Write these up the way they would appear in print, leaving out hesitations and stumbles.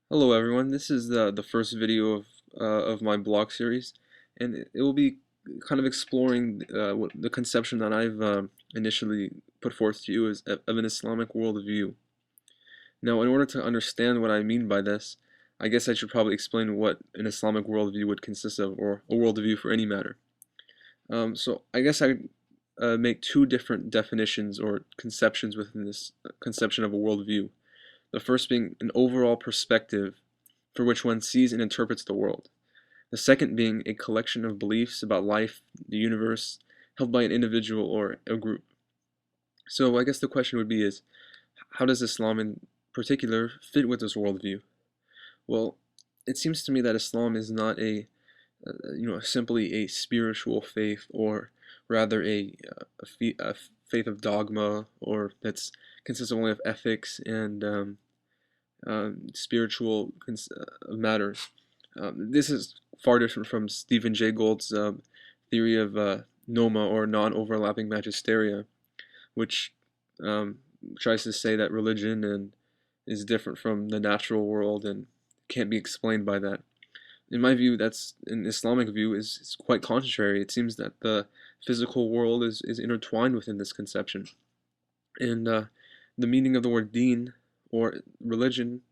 Hello everyone, this is the first video of my blog series, and it will be kind of exploring what the conception that I've initially put forth to you of an Islamic worldview. Now, in order to understand what I mean by this, I guess I should probably explain what an Islamic worldview would consist of, or a worldview for any matter. So I guess I make two different definitions or conceptions within this conception of a worldview. The first being an overall perspective for which one sees and interprets the world. The second being a collection of beliefs about life, the universe, held by an individual or a group. So I guess the question would be is, how does Islam in particular fit with this worldview? Well, it seems to me that Islam is not simply a spiritual faith, or rather a faith of dogma, or that's consists only of ethics and spiritual matters. This is far different from Stephen Jay Gould's theory of noma, or non-overlapping magisteria, which um, tries to say that religion and is different from the natural world and can't be explained by that. In my view, that's an Islamic view is quite contrary. It seems that the physical world is intertwined within this conception, and the meaning of the word deen, or religion,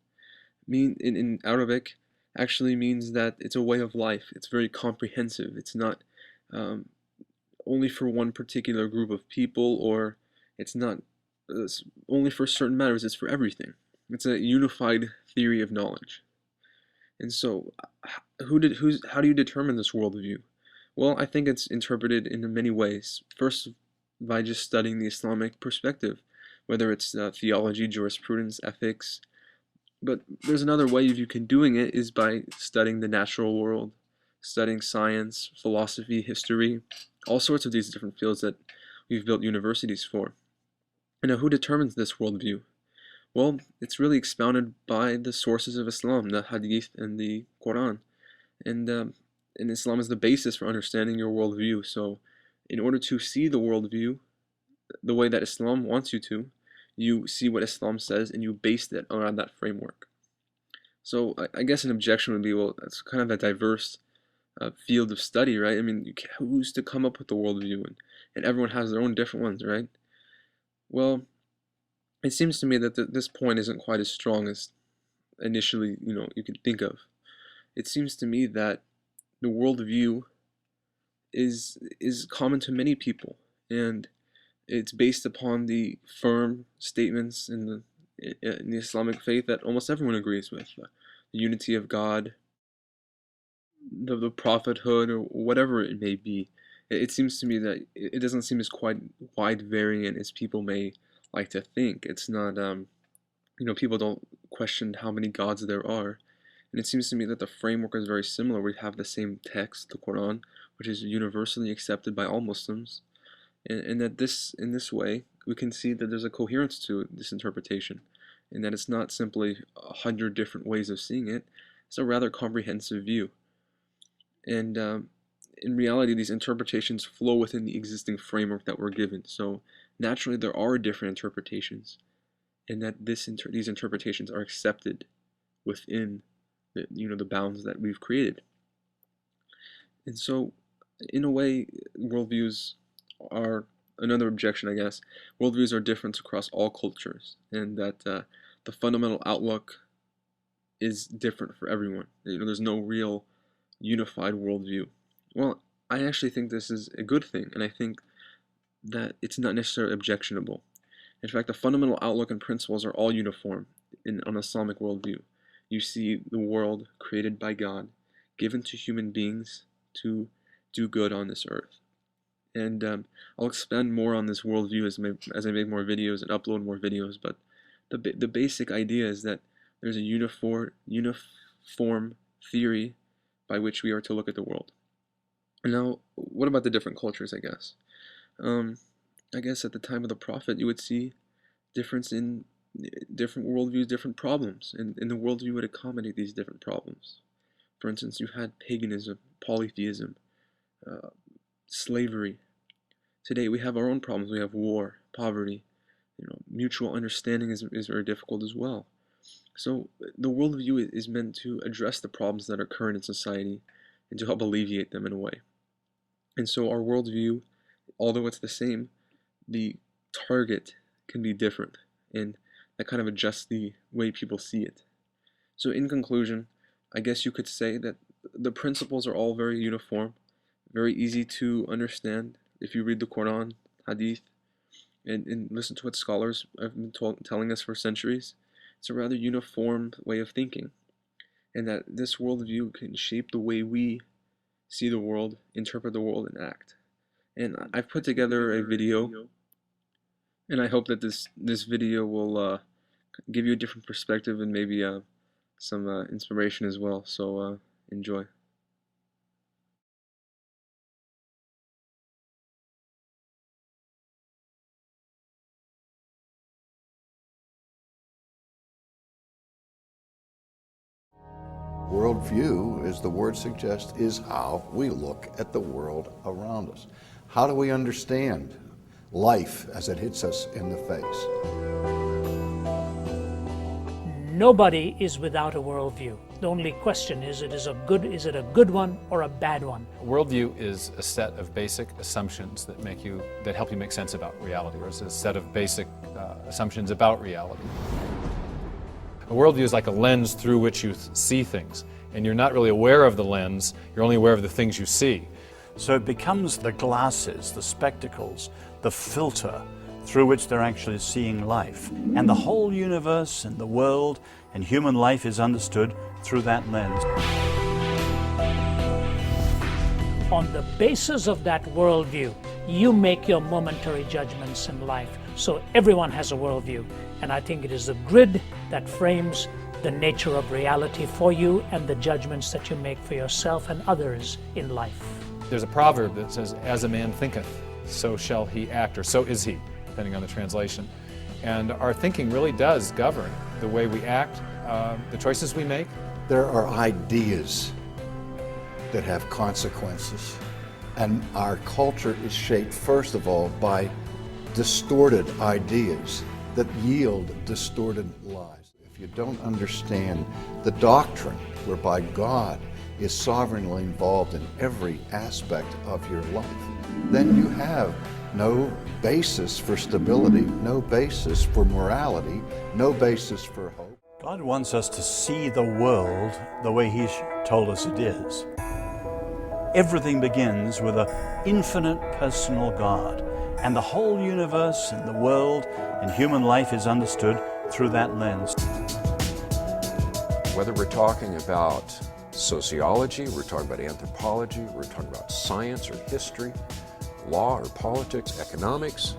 in Arabic, actually means that it's a way of life. It's very comprehensive. It's not um, only for one particular group of people, or it's not only for certain matters. It's for everything. It's a unified theory of knowledge. And so, how do you determine this worldview? Well, I think it's interpreted in many ways. First, by just studying the Islamic perspective, whether it's theology, jurisprudence, ethics, but there's another way you can doing it is by studying the natural world, studying science, philosophy, history, all sorts of these different fields that we've built universities for. And now, who determines this worldview? Well, it's really expounded by the sources of Islam, the Hadith and the Quran. And Islam is the basis for understanding your worldview. So, in order to see the worldview the way that Islam wants you to, you see what Islam says and you base it around that framework. So I guess an objection would be, well, that's kind of a diverse field of study, right? I mean, who's to come up with the worldview, and everyone has their own different ones, right? Well, it seems to me that this point isn't quite as strong as initially, you could think of. It seems to me that the worldview is common to many people, and it's based upon the firm statements in the Islamic faith that almost everyone agrees with: the unity of God, the prophethood, or whatever it may be. It seems to me that it doesn't seem as quite wide variant as people may like to think. It's not, people don't question how many gods there are. And it seems to me that the framework is very similar. We have the same text, the Quran, which is universally accepted by all Muslims. And that in this way, we can see that there's a coherence to this interpretation, and that it's not simply 100 different ways of seeing it. It's a rather comprehensive view. And in reality, these interpretations flow within the existing framework that we're given. So naturally, there are different interpretations, and that these interpretations are accepted within the bounds that we've created. And so, in a way, worldviews are another objection, I guess. Worldviews are different across all cultures, and that the fundamental outlook is different for everyone. There's no real unified worldview. Well, I actually think this is a good thing, and I think that it's not necessarily objectionable. In fact, the fundamental outlook and principles are all uniform in an Islamic worldview. You see the world created by God, given to human beings to do good on this earth. And I'll expand more on this worldview as I make more videos and upload more videos, but the basic idea is that there's a uniform theory by which we are to look at the world. Now, what about the different cultures, I guess? Um, I guess at the time of the Prophet, you would see difference in different worldviews, different problems, and the worldview would accommodate these different problems. For instance, you had paganism, polytheism, uh, slavery. Today we have our own problems. We have war, poverty. Mutual understanding is very difficult as well. So the worldview is meant to address the problems that are current in society and to help alleviate them in a way. And so our worldview, although it's the same, the target can be different, and that kind of adjusts the way people see it. So in conclusion, I guess you could say that the principles are all very uniform, very easy to understand if you read the Quran, Hadith, and listen to what scholars have been telling us for centuries. It's a rather uniform way of thinking, and that this worldview can shape the way we see the world, interpret the world, and act. And I've put together a video, and I hope that this video will give you a different perspective and maybe some inspiration as well. So enjoy. Worldview, as the word suggests, is how we look at the world around us. How do we understand life as it hits us in the face? Nobody is without a worldview. The only question is it a good one or a bad one? A worldview is a set of basic assumptions that help you make sense about reality, or it's a set of basic assumptions about reality. A worldview is like a lens through which you see things, and you're not really aware of the lens, you're only aware of the things you see. So it becomes the glasses, the spectacles, the filter through which they're actually seeing life. And the whole universe and the world and human life is understood through that lens. On the basis of that worldview, you make your momentary judgments in life. So everyone has a worldview. And I think it is the grid that frames the nature of reality for you and the judgments that you make for yourself and others in life. There's a proverb that says, "As a man thinketh, so shall he act," or "so is he," depending on the translation. And our thinking really does govern the way we act, the choices we make. There are ideas that have consequences, and our culture is shaped, first of all, by distorted ideas that yield distorted lives. If you don't understand the doctrine whereby God is sovereignly involved in every aspect of your life, then you have no basis for stability, no basis for morality, no basis for hope. God wants us to see the world the way He's told us it is. Everything begins with an infinite personal God, and the whole universe and the world and human life is understood through that lens. Whether we're talking about sociology, we're talking about anthropology, we're talking about science or history, law or politics, economics,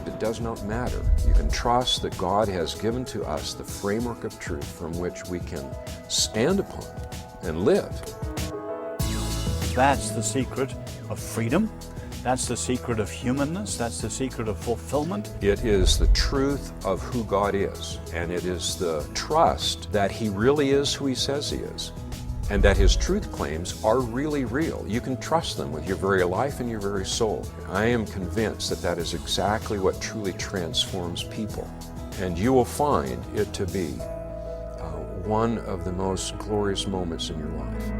it does not matter. You can trust that God has given to us the framework of truth from which we can stand upon and live. That's the secret of freedom. That's the secret of humanness. That's the secret of fulfillment. It is the truth of who God is, and it is the trust that He really is who He says He is, and that His truth claims are really real. You can trust them with your very life and your very soul. I am convinced that that is exactly what truly transforms people, and you will find it to be one of the most glorious moments in your life.